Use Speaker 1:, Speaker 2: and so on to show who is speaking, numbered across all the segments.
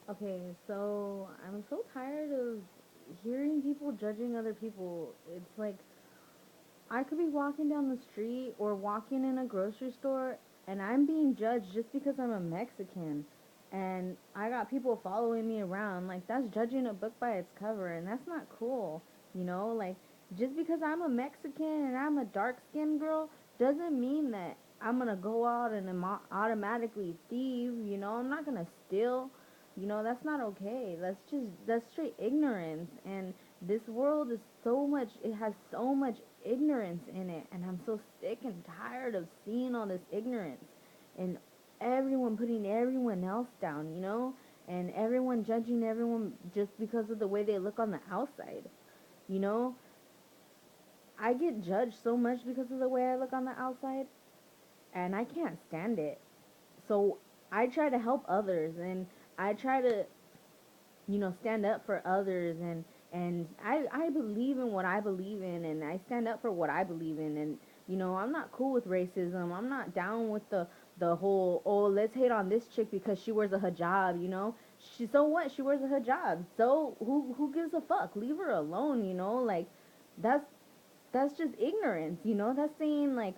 Speaker 1: Okay, so I'm so tired of hearing people judging other people. It's like I could be walking down the street or walking in a grocery store and I'm being judged just because I'm a Mexican. And I got people following me around. Like, that's judging a book by its cover, and that's not cool. You know, like, just because I'm a Mexican and I'm a dark skinned girl doesn't mean that I'm gonna go out and automatically thieve. You know, I'm not gonna steal. You know, that's not okay. That's straight ignorance. And this world is so much, it has so much ignorance in it. And I'm so sick and tired of seeing all this ignorance and everyone putting everyone else down, you know? And everyone judging everyone just because of the way they look on the outside. You know, I get judged so much because of the way I look on the outside, and I can't stand it. So I try to help others, and I try to, stand up for others, and I believe in what I believe in, and I stand up for what I believe in. And I'm not cool with racism. I'm not down with the whole, oh, let's hate on this chick because she wears a hijab. So what? She wears a hijab. So who gives a fuck? Leave her alone. Like, that's that's just ignorance. That's saying, like,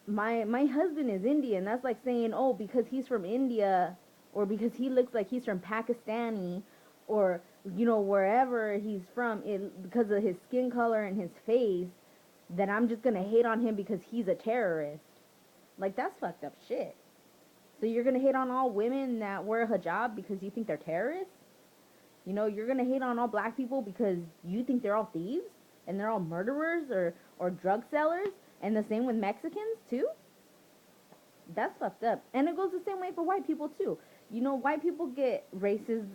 Speaker 1: my husband is Indian. That's like saying, oh, because he's from India, or because he looks like he's from Pakistani, or wherever he's from, because of his skin color and his face, that I'm just gonna hate on him because he's a terrorist. Like, that's fucked up shit. So you're gonna hate on all women that wear a hijab because you think they're terrorists? You're gonna hate on all black people because you think they're all thieves and they're all murderers or drug sellers, and the same with Mexicans too? That's fucked up. And it goes the same way for white people too. White people get racist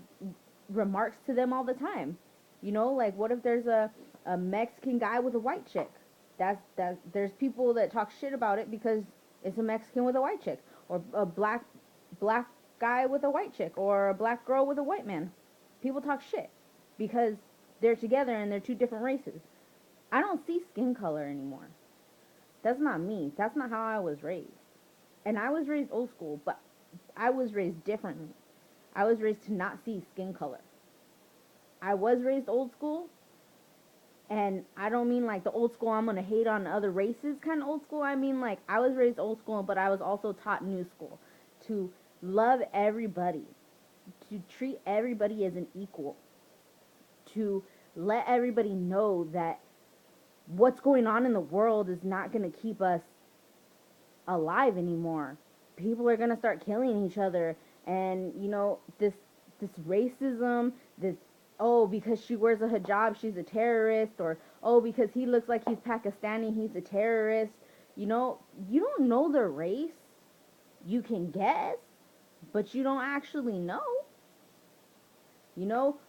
Speaker 1: remarks to them all the time. Like, what if there's a Mexican guy with a white chick? That there's people that talk shit about it because it's a Mexican with a white chick, or a black guy with a white chick, or a black girl with a white man. People talk shit because they're together and they're two different races. I don't see skin color anymore. That's not me. That's not how I was raised. And I was raised old school, but I was raised differently. I was raised to not see skin color. I was raised old school, and I don't mean like the old school I'm gonna hate on other races kind of old school. I mean, like, I was raised old school, but I was also taught new school to love everybody, to treat everybody as an equal, to let everybody know that what's going on in the world is not gonna keep us alive anymore. People are gonna start killing each other, and this racism, this, oh, because she wears a hijab she's a terrorist, or oh, because he looks like he's Pakistani he's a terrorist. You don't know their race. You can guess, but you don't actually know.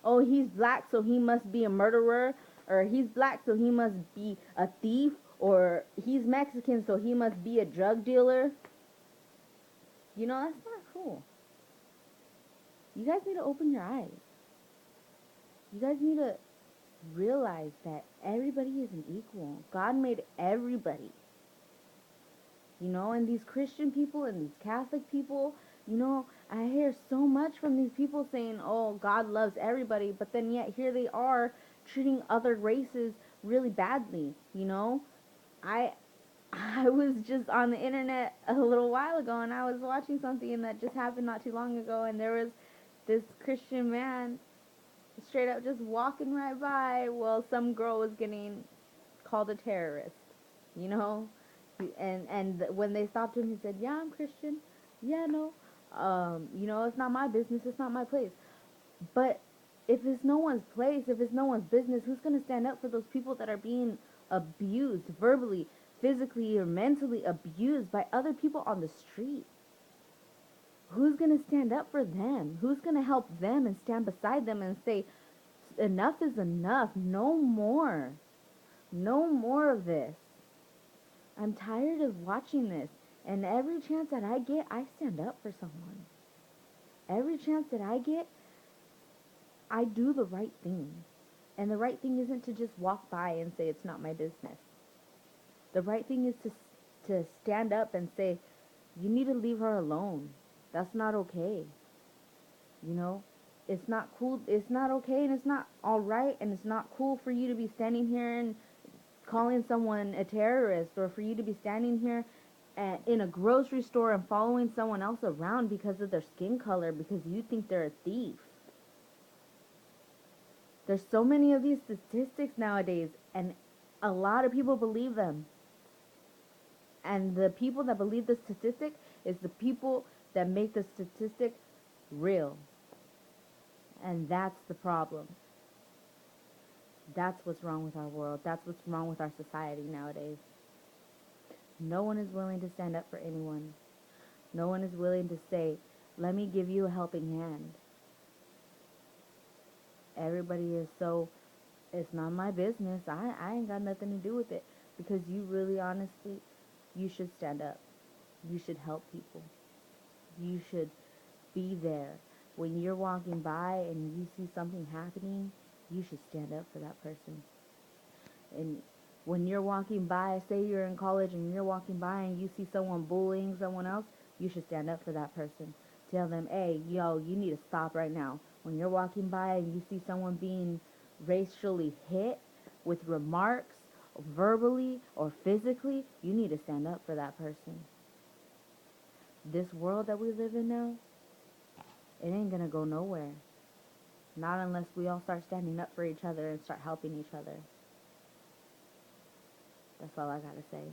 Speaker 1: Oh, he's black so he must be a murderer, or he's black so he must be a thief, or he's Mexican so he must be a drug dealer. That's not cool. You guys need to open your eyes. You guys need to realize that everybody is an equal. God made everybody. And these Christian people and these Catholic people, I hear so much from these people saying, oh, God loves everybody, but then yet here they are treating other races really badly. I I was just on the internet a little while ago, and I was watching something that just happened not too long ago, and there was this Christian man straight up just walking right by while some girl was getting called a terrorist. You know, and when they stopped him, he said, "Yeah, I'm Christian. Yeah, no, it's not my business. It's not my place." But if it's no one's place, if it's no one's business, who's gonna stand up for those people that are being abused verbally, physically, or mentally abused by other people on the street? Who's going to stand up for them? Who's going to help them and stand beside them and say, enough is enough. No more. No more of this. I'm tired of watching this. And every chance that I get, I stand up for someone. Every chance that I get, I do the right thing. And the right thing isn't to just walk by and say it's not my business. The right thing is to stand up and say, you need to leave her alone. That's not okay. You know? It's not cool. It's not okay, and it's not all right, and it's not cool for you to be standing here and calling someone a terrorist, or for you to be standing here in a grocery store and following someone else around because of their skin color, because you think they're a thief. There's so many of these statistics nowadays, and a lot of people believe them. And the people that believe the statistic is the people that make the statistic real. And that's the problem. That's what's wrong with our world. That's what's wrong with our society nowadays. No one is willing to stand up for anyone. No one is willing to say, let me give you a helping hand. Everybody is so, it's not my business. I ain't got nothing to do with it. Because you really honestly, you should stand up. You should help people. You should be there. When you're walking by and you see something happening, you should stand up for that person. And when you're walking by, say you're in college and you're walking by and you see someone bullying someone else, you should stand up for that person. Tell them, hey, yo, you need to stop right now. When you're walking by and you see someone being racially hit with remarks, verbally or physically, you need to stand up for that person. This world that we live in now, it ain't gonna go nowhere. Not unless we all start standing up for each other and start helping each other. That's all I gotta say.